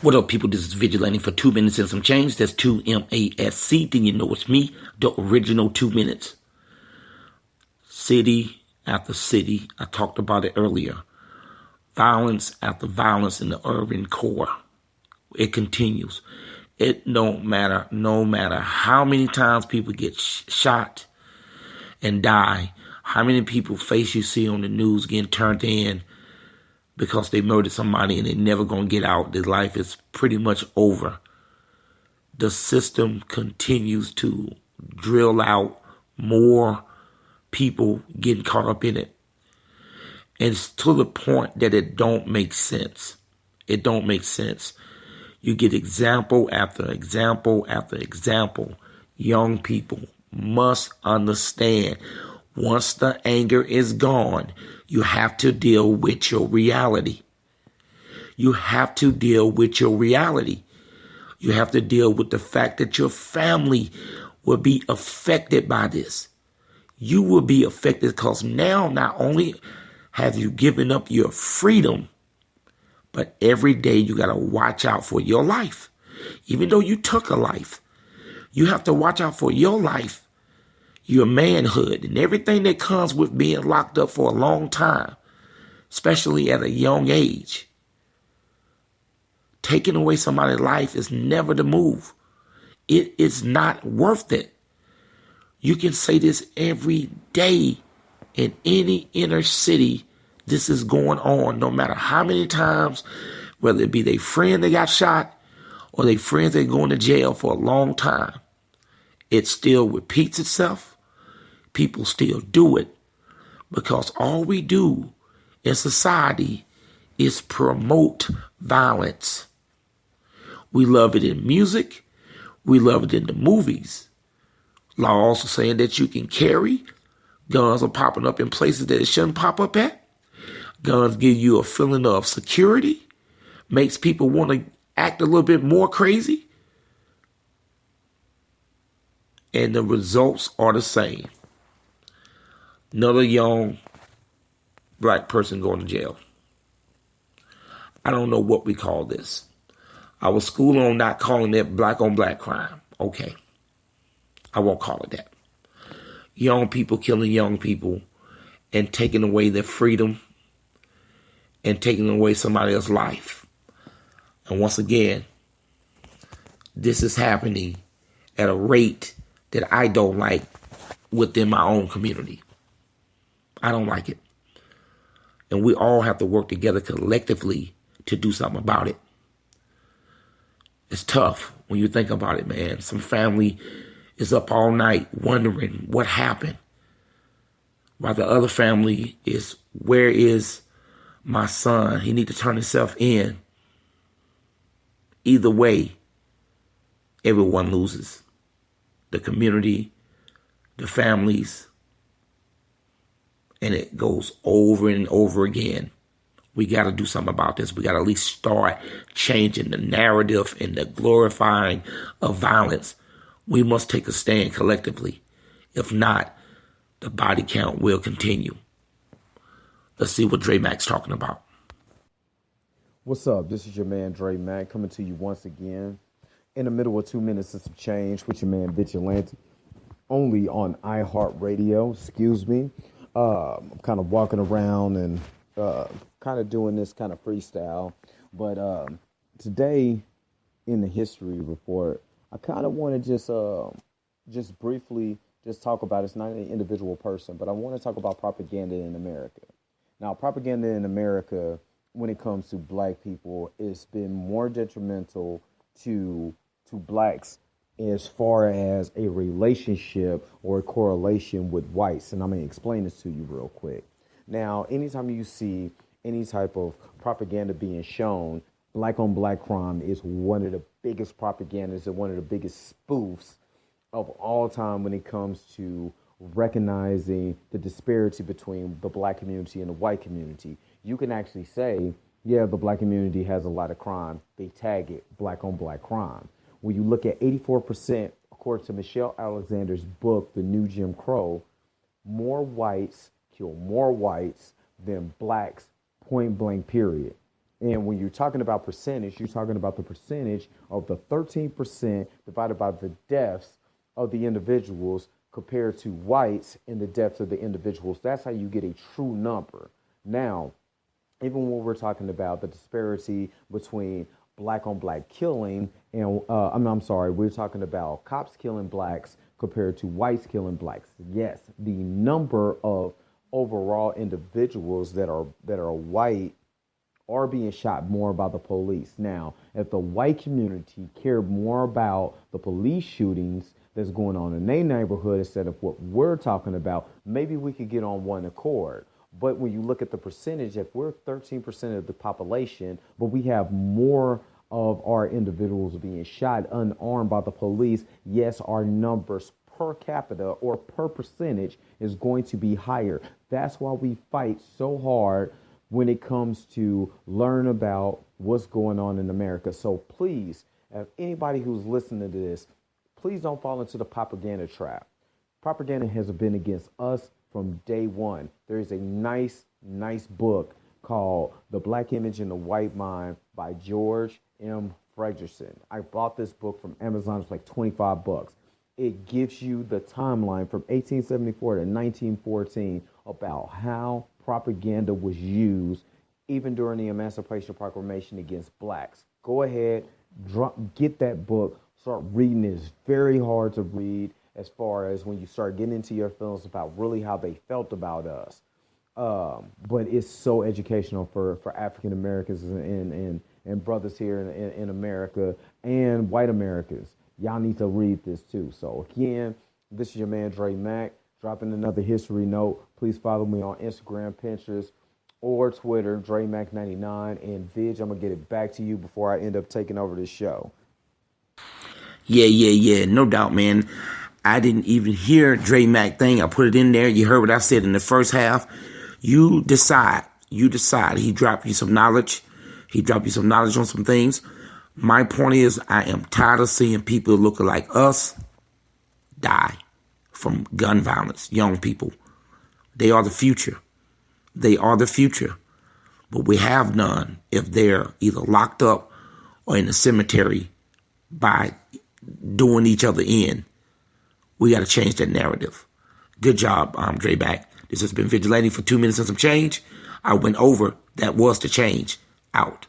What up, people? This is Vigalantee for 2 minutes and some change. That's 2 MASC. Then you know it's me, the original 2 minutes. City after city. I talked about it earlier. Violence after violence in the urban core. It continues. It don't matter, no matter how many times people get shot and die, how many people face you see on the news getting turned in because they murdered somebody and they're never going to get out. Their life is pretty much over. The system continues to drill out more people getting caught up in it. And it's to the point that it don't make sense. It don't make sense. You get example after example after example. Young people must understand, once the anger is gone, you have to deal with your reality. You have to deal with your reality. You have to deal with the fact that your family will be affected by this. You will be affected because now not only have you given up your freedom, but every day you got to watch out for your life. Even though you took a life, you have to watch out for your life, your manhood, and everything that comes with being locked up for a long time, especially at a young age. Taking away somebody's life is never the move. It is not worth it. You can say this every day in any inner city. This is going on no matter how many times, whether it be their friend that got shot or their friends that going to jail for a long time. It still repeats itself. People still do it because all we do in society is promote violence. We love it in music. We love it in the movies. Law also saying that you can carry. Guns are popping up in places that it shouldn't pop up at. Guns give you a feeling of security. Makes people want to act a little bit more crazy. And the results are the same. Another young black person going to jail. I don't know what we call this. I was schooled on not calling it black on black crime. Okay. I won't call it that. Young people killing young people and taking away their freedom and taking away somebody else's life. And once again, this is happening at a rate that I don't like within my own community. I don't like it. And we all have to work together collectively to do something about it. It's tough when you think about it, man. Some family is up all night wondering what happened, while the other family is, where is my son? He need to turn himself in. Either way, everyone loses. The community, the families, and it goes over and over again. We got to do something about this. We got to at least start changing the narrative and the glorifying of violence. We must take a stand collectively. If not, the body count will continue. Let's see what Dre Mac's talking about. What's up? This is your man Dre Mac coming to you once again in the middle of 2 minutes of some change with your man Vigalantee, only on iHeartRadio. Excuse me. I'm kind of walking around and kind of doing this kind of freestyle. But today in the history report, I kind of want to just briefly just talk about, it's not an individual person, but I want to talk about propaganda in America. Now, propaganda in America, when it comes to black people, it's been more detrimental to blacks as far as a relationship or a correlation with whites. And I'm going to explain this to you real quick. Now, anytime you see any type of propaganda being shown, black on black crime is one of the biggest propagandas and one of the biggest spoofs of all time when it comes to recognizing the disparity between the black community and the white community. You can actually say, yeah, the black community has a lot of crime. They tag it black on black crime. When you look at 84%, according to Michelle Alexander's book, The New Jim Crow, more whites kill more whites than blacks, point blank, period. And when you're talking about percentage, you're talking about the percentage of the 13% divided by the deaths of the individuals compared to whites and the deaths of the individuals. That's how you get a true number. Now, even when we're talking about the disparity between black on black killing and I'm sorry, we're talking about cops killing blacks compared to whites killing blacks. Yes, the number of overall individuals that are white are being shot more by the police. Now, if the white community cared more about the police shootings that's going on in their neighborhood instead of what we're talking about, maybe we could get on one accord. But when you look at the percentage, if we're 13% of the population, but we have more of our individuals being shot unarmed by the police, yes, our numbers per capita or per percentage is going to be higher. That's why we fight so hard when it comes to learn about what's going on in America. So please, if anybody who's listening to this, please don't fall into the propaganda trap. Propaganda has been against us from day one. There is a nice book called The Black Image and the White Mind by George M. Fredrickson. I bought this book from Amazon. It's like $25. It gives you the timeline from 1874 to 1914 about how propaganda was used even during the Emancipation Proclamation against blacks. Go ahead, get that book, start reading it. It's very hard to read as far as when you start getting into your feelings about really how they felt about us. But it's so educational for African Americans and brothers here in America and white Americans. Y'all need to read this too. So again, this is your man Dre Mack, dropping another history note. Please follow me on Instagram, Pinterest, or Twitter, DreMac99. And Vidge, I'm gonna get it back to you before I end up taking over this show. Yeah. No doubt, man. I didn't even hear Dre Mac thing. I put it in there. You heard what I said in the first half. You decide. He dropped you some knowledge. He dropped you some knowledge on some things. My point is, I am tired of seeing people looking like us die from gun violence. Young people. They are the future. But we have none if they're either locked up or in the cemetery by doing each other in. We got to change that narrative. Good job, Dre Mac. This has been Vigilante for 2 minutes and some change. I went over. That was the change. Out.